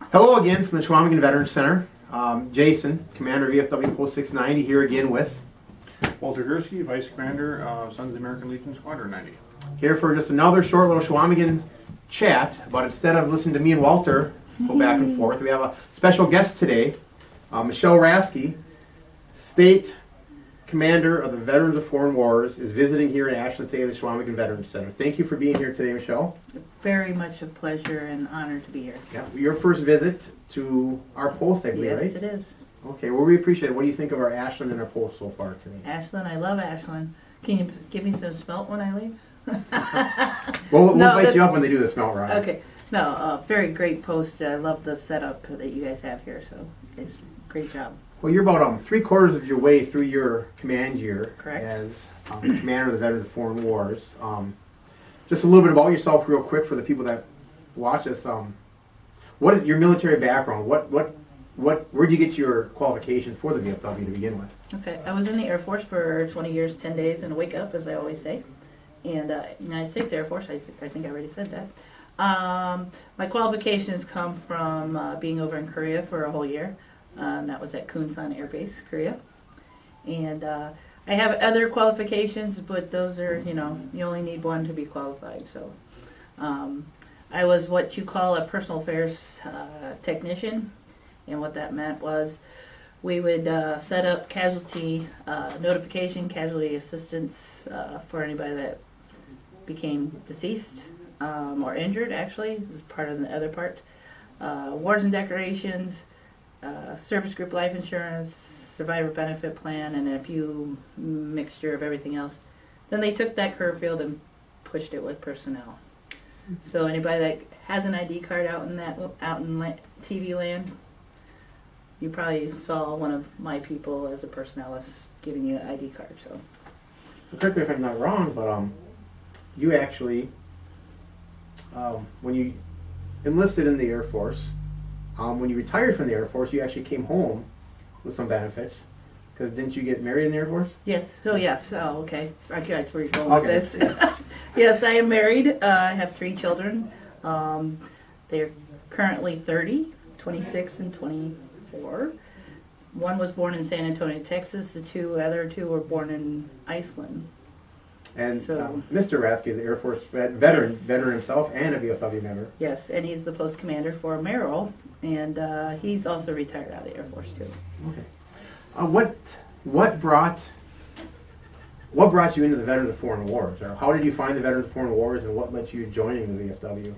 Hello again from the Chequamegon Veterans Center. Jason, Commander of VFW Post 690, here again with Walter Gursky, Vice Commander, Sons of the American Legion Squadron 90. here for just another short little Chequamegon chat. But instead of listening to me and Walter go back and forth, we have a special guest today, Michele Rathke, State Commander of the Veterans of Foreign Wars, is visiting here in Ashland today at the Chequamegon Veterans Center. Thank you for being here today, Michele. Very much a pleasure and honor to be here. Yeah, your first visit to our post, I believe, Yes, right? it is. Okay, well, we appreciate it. What do you think of our Ashland and our post so far today? Ashland, I love Ashland. Can you give me some smelt when I leave? Well, we'll No, invite this- you up when they do the smelt ride. Okay. No, very great post. I love the setup that you guys have here, so it's great job. Well, you're about 3/4 of your way through your command year Correct. as Commander of the Veterans of Foreign Wars. Just a little bit about yourself, real quick, for the people that watch us. What is your military background? Where did you get your qualifications for the VFW to begin with? Okay, I was in the Air Force for 20 years, 10 days, and a wake up, as I always say. And United States Air Force, I think I already said that. My qualifications come from being over in Korea for a whole year. And that was at Kunsan Air Base, Korea. And I have other qualifications, but those are, you only need one to be qualified. So I was what you call a personal affairs technician. And what that meant was we would set up casualty notification, casualty assistance for anybody that became deceased or injured, actually. This is part of the other part. Wars and decorations, service group life insurance, survivor benefit plan, and a few mixture of everything else. Then they took that curve field and pushed it with personnel. So anybody that has an ID card out in TV land, you probably saw one of my people as a personnelist giving you an ID card. So Correct me if I'm not wrong, but you actually, when you enlisted in the Air Force, when you retired from the Air Force, you actually came home with some benefits. Because didn't you get married in the Air Force? yes, yes. Oh, okay. I got where you're going with Okay. this. Yes, I am married. I have 3 children. They're currently 30, 26, and 24. One was born in San Antonio, Texas. The other two were born in Iceland. And So- Mr. Rathke is an Air Force veteran, Yes. veteran himself, and a VFW member. Yes, and he's the post commander for Merrill, and he's also retired out of the Air Force too. Okay. What brought you into the Veterans of Foreign Wars, or how did you find the Veterans of Foreign Wars, and what led you joining the VFW?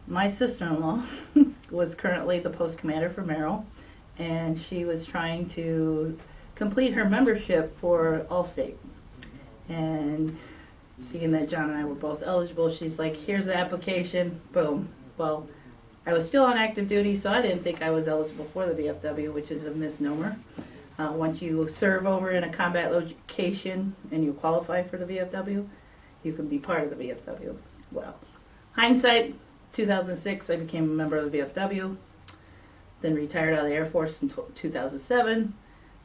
My sister-in-law was currently the post commander for Merrill, and she was trying to complete her membership for Allstate. And seeing that John and I were both eligible, she's like, here's the application, boom. Well, I was still on active duty, so I didn't think I was eligible for the VFW, which is a misnomer. Once you serve over in a combat location and you qualify for the VFW, you can be part of the VFW. Well, hindsight, 2006, I became a member of the VFW, then retired out of the Air Force in 2007,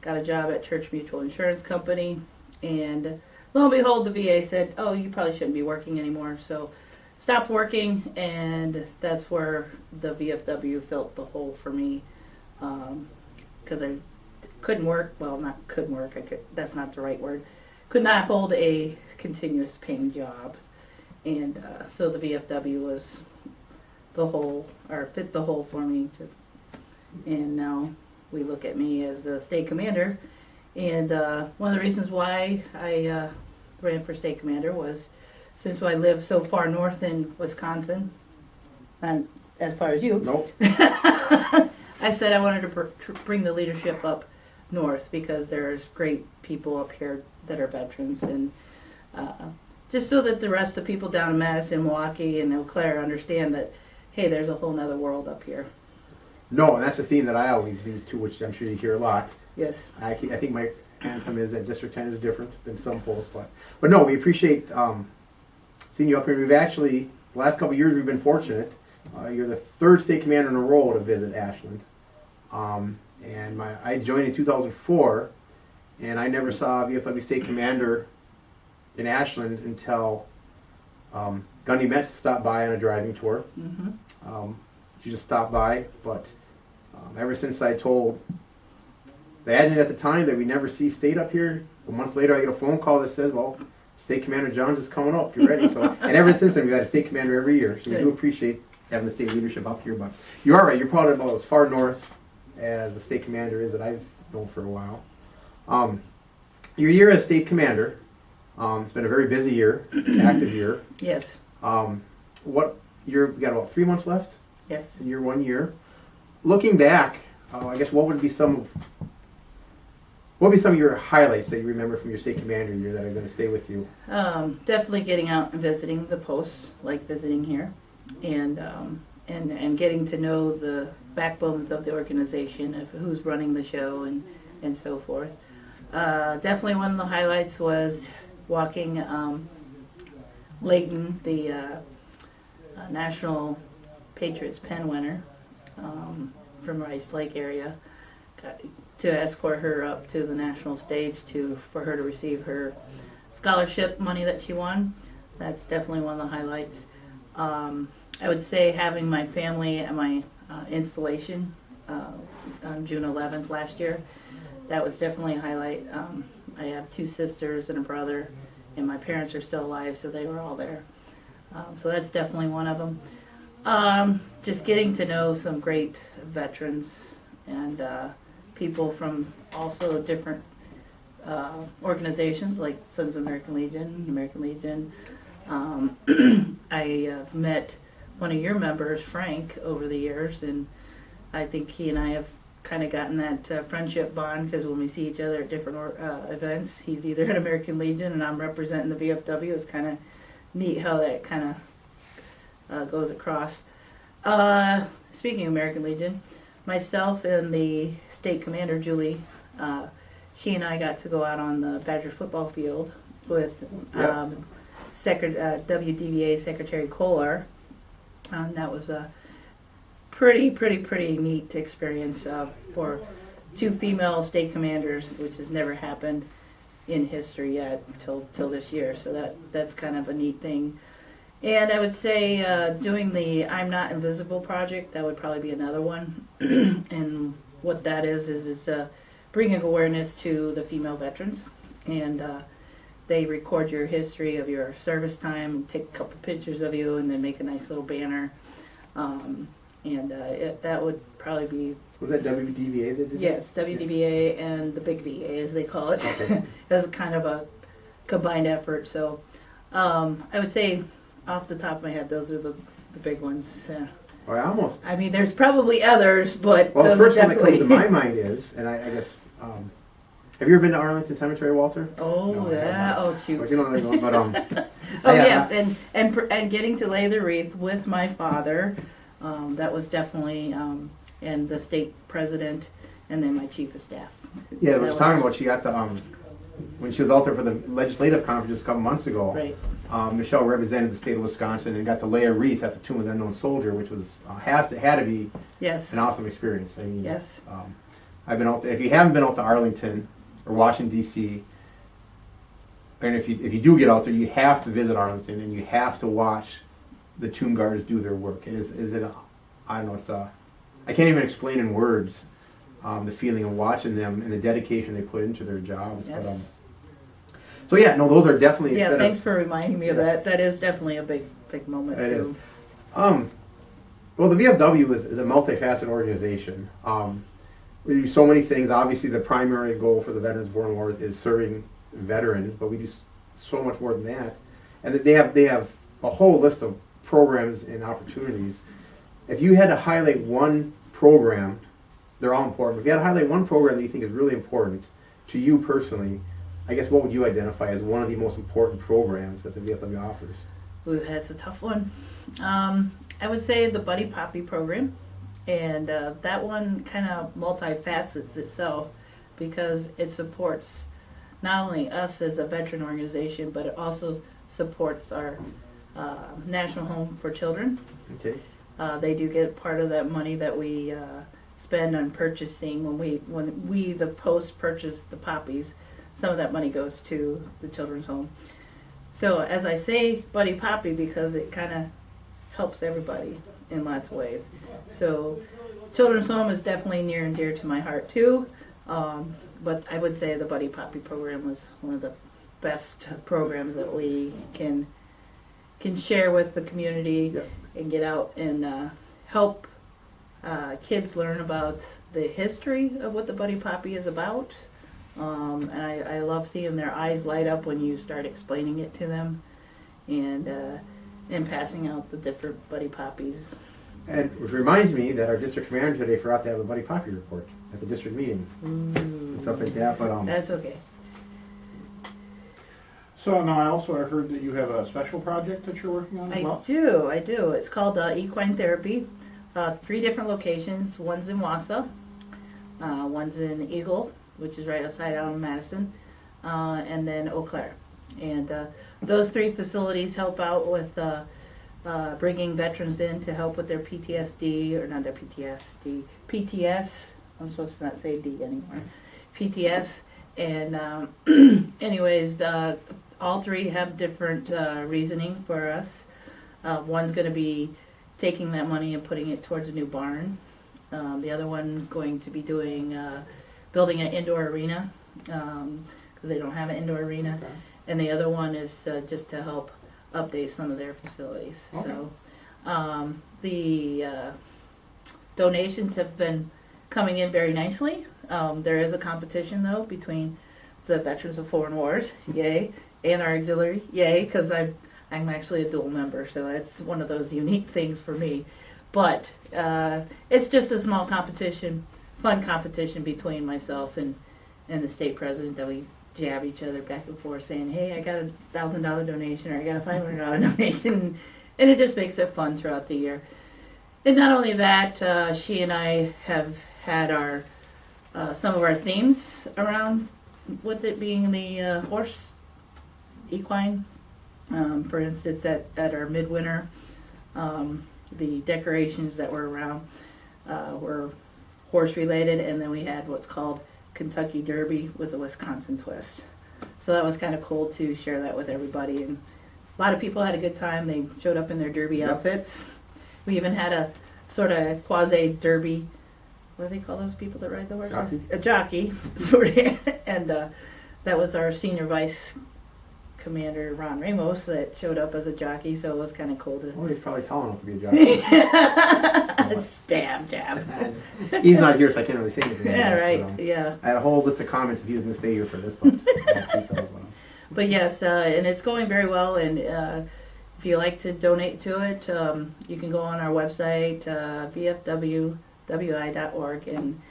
got a job at Church Mutual Insurance Company, and lo and behold, the VA said, oh, you probably shouldn't be working anymore. So stopped working, and that's where the VFW filled the hole for me, because I couldn't work. Well, not couldn't work. That's not the right word. Could not hold a continuous paying job, and so the VFW was the hole, or fit the hole for me. And now we look at me as the state commander. And one of the reasons why I ran for state commander was since I live so far north in Wisconsin, and as far as you, Nope. I said I wanted to bring the leadership up north because there's great people up here that are veterans, and just so that the rest of the people down in Madison, Milwaukee, and Eau Claire understand that, hey, there's a whole nother world up here. No, and that's a theme that I always do too, which I'm sure you hear a lot. Yes. I think my anthem is that District 10 is different than some polls, but no, we appreciate seeing you up here. We've actually, the last couple of years, we've been fortunate. You're the 3rd state commander in a row to visit Ashland. And I joined in 2004, and I never saw a VFW state commander in Ashland until Gundy Metz stopped by on a driving tour. Mm-hmm. you just stop by. But ever since I told the adjutant at the time that we never see state up here, a month later I get a phone call that says, well, State Commander John's is coming up, get ready. So, and ever since then we've had a state commander every year, so we do appreciate having the state leadership up here. But you are right, you're probably about as far north as the state commander is that I've known for a while. Your year as state commander, it's been a very busy year, active year. Yes. What we got about 3 months left Yes. in your 1 year. Looking back, I guess what would be some of your highlights that you remember from your state commander year that are going to stay with you? Definitely getting out and visiting the posts, like visiting here, and getting to know the backbones of the organization, of who's running the show, and so forth. Definitely one of the highlights was walking Layton, the National Patriots Pen winner from Rice Lake area, to escort her up to the national stage for her to receive her scholarship money that she won. That's definitely one of the highlights. I would say having my family at my installation on June 11th last year, that was definitely a highlight. I have 2 sisters and a brother, and my parents are still alive, so they were all there. So that's definitely one of them. Just getting to know some great veterans and people from also different organizations like Sons of American Legion. I have met one of your members, Frank, over the years, and I think he and I have kind of gotten that friendship bond, because when we see each other at different events, he's either at American Legion and I'm representing the VFW. It's kind of neat how that kind of goes across. Speaking of American Legion, myself and the state commander, Julie, she and I got to go out on the Badger football field with WDVA Secretary Kolar. That was a pretty neat experience for 2 female state commanders, which has never happened in history yet till this year. So that's kind of a neat thing. And I would say doing the I'm Not Invisible project, that would probably be another one. And what that is bringing awareness to the female veterans. And they record your history of your service time, take a couple pictures of you, and then make a nice little banner. That would probably be... Was that WDVA that did Yes, WDVA and the Big VA, as they call it. Okay. As kind of a combined effort. So I would say, off the top of my head, those are the big ones. Well, I mean, there's probably others, but well, those the first are one that comes to my mind is, and I guess, have you ever been to Arlington Cemetery, Walter? Oh, no, yeah. Oh, shoot. Well, you know, but oh, yes, and getting to lay the wreath with my father, that was definitely, and the state president, and then my chief of staff. Yeah, I was talking about, she got the, when she was out there for the legislative conference just a couple months ago, right. Michelle represented the state of Wisconsin and got to lay a wreath at the Tomb of the Unknown Soldier, which was had to be yes. an awesome experience. I mean, yes. I've been out there. If you haven't been out to Arlington or Washington D.C., and if you do get out there, you have to visit Arlington and you have to watch the tomb guards do their work. I don't know. It's I can't even explain in words the feeling of watching them and the dedication they put into their jobs. Yes. But, so yeah, no, those are definitely. Yeah, thanks for reminding me of that. That is definitely a big moment it too. Is. Well, the VFW is a multifaceted organization. We do so many things. Obviously, the primary goal for the Veterans of War and War is serving veterans, but we do so much more than that. And they have a whole list of programs and opportunities. If you had to highlight one program, they're all important. If you had to highlight one program that you think is really important to you personally, I guess what would you identify as one of the most important programs that the VFW offers? Ooh, that's a tough one. I would say the Buddy Poppy program. And that one kind of multifacets itself because it supports not only us as a veteran organization, but it also supports our National Home for Children. Okay. They do get part of that money that we spend on purchasing when we the post purchase the poppies. Some of that money goes to the children's home. So as I say, Buddy Poppy, because it kind of helps everybody. in lots of ways. So Children's Home is definitely near and dear to my heart too. But I would say the Buddy Poppy program was one of the best programs that we can share with the community Yep. and get out and help kids learn about the history of what the Buddy Poppy is about. And I love seeing their eyes light up when you start explaining it to them and passing out the different Buddy Poppies. And which reminds me that our district commander today forgot to have a Buddy Poppy report at the district meeting and stuff like that. But That's okay. So now I also heard that you have a special project that you're working on as well? I do. It's called Equine Therapy. 3 different locations. One's in Wausau, one's in Eagle, which is right outside Allen, Madison, and then Eau Claire. And those 3 facilities help out with bringing veterans in to help with their PTSD, or not their PTSD, PTS. I'm supposed to not say D anymore. PTS. And anyways, all 3 have different reasoning for us. One's going to be taking that money and putting it towards a new barn. The other one's going to be doing building an indoor arena because they don't have an indoor arena. Okay. And the other one is just to help update some of their facilities. Okay. So the donations have been coming in very nicely. There is a competition though between the Veterans of Foreign Wars, yay, and our auxiliary, yay, because I'm actually a dual member, so that's one of those unique things for me. But it's just a small competition, fun competition between myself and the state president that we jab each other back and forth saying, hey, I got a $1,000 donation or I got a $500 donation, and it just makes it fun throughout the year. And not only that, she and I have had our some of our themes around with it being the horse equine. For instance, at our midwinter, the decorations that were around were horse related, and then we had what's called Kentucky Derby with a Wisconsin twist. So that was kind of cool to share that with everybody, and a lot of people had a good time. They showed up in their derby outfits. We even had a sort of quasi derby. What do they call those people that ride the horse? Jockey. A jockey, sort of, and that was our senior vice commander Ron Ramos that showed up as a jockey. So it was kind of cool to. oh, he's probably tall enough to be a jockey. Stab. He's not here, so I can't really say anything. Yeah, right. But, Yeah. I had a whole list of comments if he was going to stay here for this, but But yes, and it's going very well. And if you like to donate to it, you can go on our website, VFWWI.org, and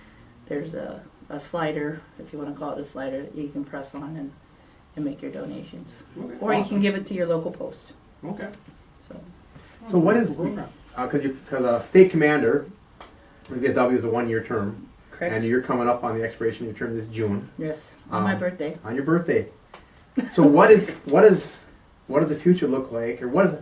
there's a slider, if you want to call it a slider, that you can press on and make your donations. Okay, Or you awesome. can give it to your local post. Okay. So So what is Program. because state commander, VFW is a 1-year term, correct? and you're coming up on the expiration of your term this June Yes, on my Um, birthday. on your birthday. So what does the future look like, or what is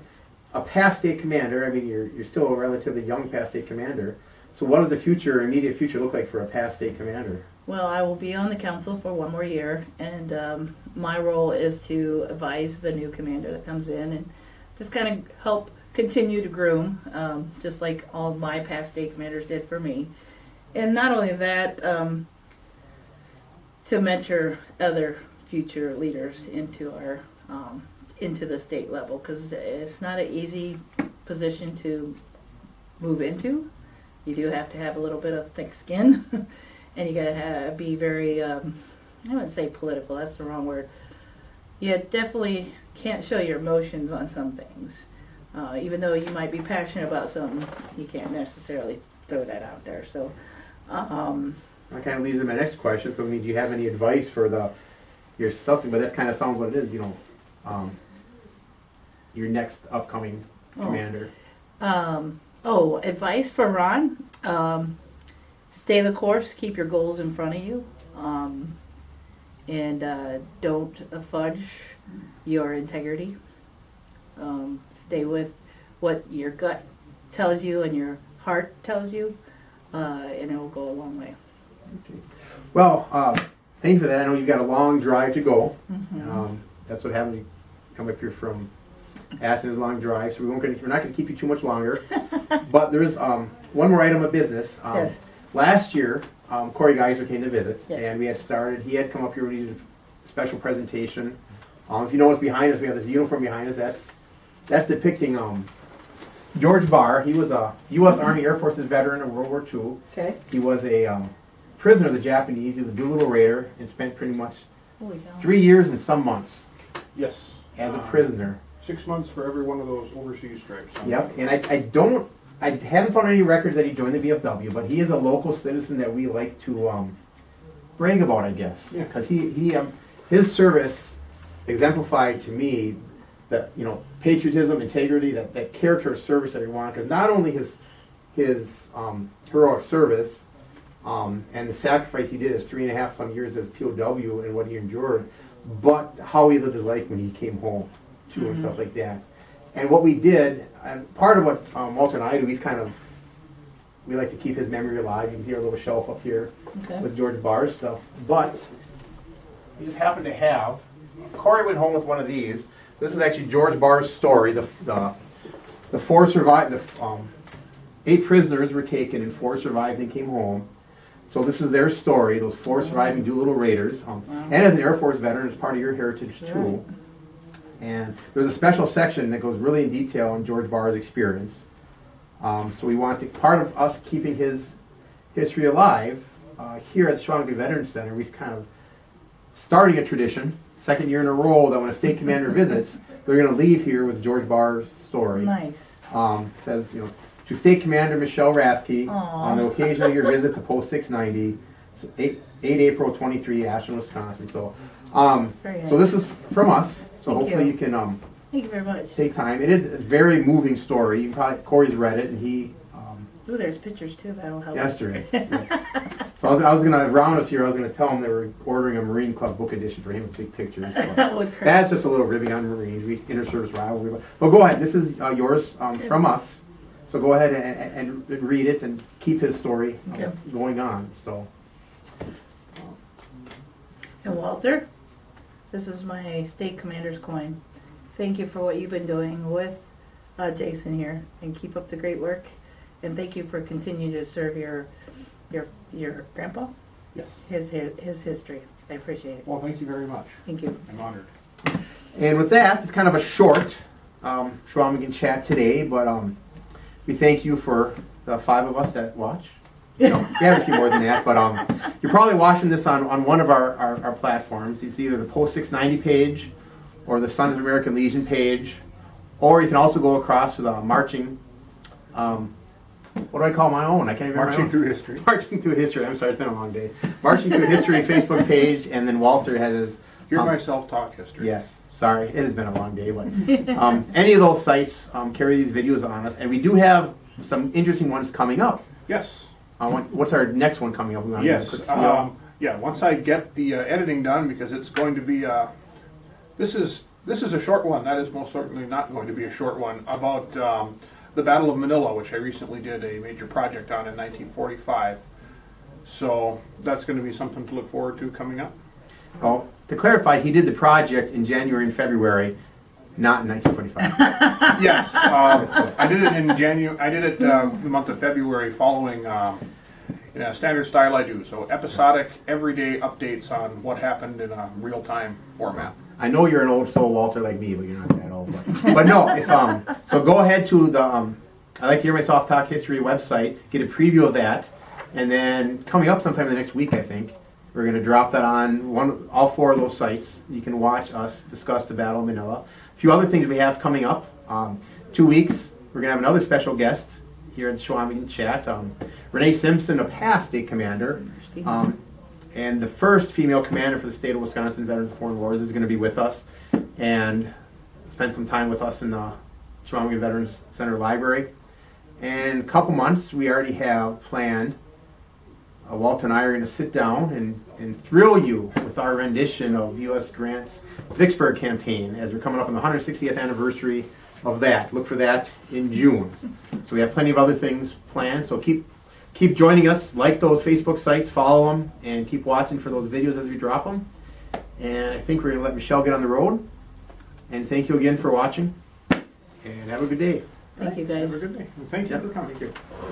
a past state commander? I mean, you're still a relatively young past state commander. So what does the immediate future look like for a past state commander? Well, I will be on the council for 1 more year, and my role is to advise the new commander that comes in and just kind of help continue to groom, just like all my past state commanders did for me. And not only that, to mentor other future leaders into our into the state level, because it's not an easy position to move into. You do have to have a little bit of thick skin. And you gotta be very, I wouldn't say political, that's the wrong word. You definitely can't show your emotions on some things. Even though you might be passionate about something, you can't necessarily throw that out there. So, That kind of leads to my next question. So, I mean, do you have any advice for your something? But that kind of sounds what it is, your next upcoming commander. Advice for Ron. Stay the course, keep your goals in front of you, and don't fudge your integrity. Stay with what your gut tells you and your heart tells you, and it will go a long way. Okay. Well, thank you for that. I know you've got a long drive to go. Mm-hmm. That's what happens. You come up here from Ashland is a long drive, so we're not going to keep you too much longer. But there's one more item of business. Yes. Last year, Corey Geiser came to visit, Yes. and he had come up here, we needed a special presentation. If you know what's behind us, we have this uniform behind us. That's depicting George Barr. He was a U.S. Army Air Forces veteran of World War II. Okay. He was a prisoner of the Japanese. He was a Doolittle Raider and spent pretty much Holy cow. 3 years and some months Yes. as a prisoner. 6 months for every one of those overseas stripes. Yep, and I haven't found any records that he joined the VFW, but he is a local citizen that we like to brag about, I guess, Yeah. because his service exemplified to me that patriotism, integrity, that character of service that he wanted. Because not only his heroic service and the sacrifice he did as 3.5 some years as POW and what he endured, but how he lived his life when he came home too and stuff like that. And what we did, and part of what Walter and I do, we like to keep his memory alive. You can see our little shelf up here Okay. with George Barr's stuff. But we just happened to have, Corey went home with one of these. This is actually George Barr's story. The 4 survived. 8 prisoners were taken and 4 survived and came home. So this is their story. Those 4 surviving Doolittle Raiders. And as an Air Force veteran, it's part of your heritage too. And there's a special section that goes really in detail on George Barr's experience. So we want to, part of us keeping his history alive here at the Chequamegon Veterans Center, we're kind of starting a tradition, 2nd year in a row, that when a state commander visits, they're going to leave here with George Barr's story. Nice. Says, to State Commander Michele Rathke, Aw. on the occasion of your visit to Post 690, 8 April 23, Ashland, Wisconsin. So, Very nice. so this is from us. So Thank hopefully you. you can Thank you very much. take time. It is a very moving story. You probably Corey's read it, and he. Ooh, there's pictures too. That'll help. Yes, there is. Yeah. So I was gonna, around us here, I was gonna tell him they were ordering a Marine Club book edition for him with big pictures. But That would crack. that's just a little ribbing on Marines. We inter-service rivalry. But go ahead. This is yours from us. So go ahead and read it and keep his story Okay. going on. So. And Walter, this is my state commander's coin. Thank you for what you've been doing with Jason here, and keep up the great work. And thank you for continuing to serve your grandpa, Yes. his history. I appreciate it. Well, thank you very much. Thank you. I'm honored. And with that, it's kind of a short Chequamegon chat today, but we thank you for the 5 of us that watch. We have a few more than that, but you're probably watching this on one of our platforms. It's either the Post 690 page or the Sons of American Legion page, or you can also go across to the Marching, what do I call my own? I can't even remember. Marching through history. Marching Through History. I'm sorry, it's been a long day. Marching Through History Facebook page, and then Walter has his... Hear my self-talk history. Yes, sorry, it has been a long day, but any of those sites carry these videos on us, and we do have some interesting ones coming up. Yes. What's our next one coming up? We want to do a Yes. quick spiel. Yeah. Once I get the editing done, because it's going to be this is a short one. That is most certainly not going to be a short one about the Battle of Manila, which I recently did a major project on in 1945. So that's going to be something to look forward to coming up. Well, to clarify, he did the project in January and February, not in 1945. Yes, I did it in January. I did it the month of February, following in a standard style I do. So episodic, everyday updates on what happened in a real-time format. I know you're an old soul, Walter, like me, but you're not that old. But no, if so go ahead to the I Like to Hear My Soft Talk History website, get a preview of that, and then coming up sometime in the next week, I think, we're going to drop that on all 4 of those sites. You can watch us discuss the Battle of Manila. A few other things we have coming up. 2 weeks, we're going to have another special guest here at the Chequamegon Chat. Renee Simpson, a past state commander, and the first female commander for the state of Wisconsin Veterans of Foreign Wars, is going to be with us and spend some time with us in the Chequamegon Veterans Center Library. And in a couple months, we already have planned, Walt and I are going to sit down and thrill you with our rendition of U.S. Grant's Vicksburg campaign, as we're coming up on the 160th anniversary of that. Look for that in June. So we have plenty of other things planned, so keep joining us. Like those Facebook sites, follow them, and keep watching for those videos as we drop them. And I think we're going to let Michele get on the road. And thank you again for watching. And have a good day. Thank you, guys. Have a good day. Thank you Yep, for coming. thank you.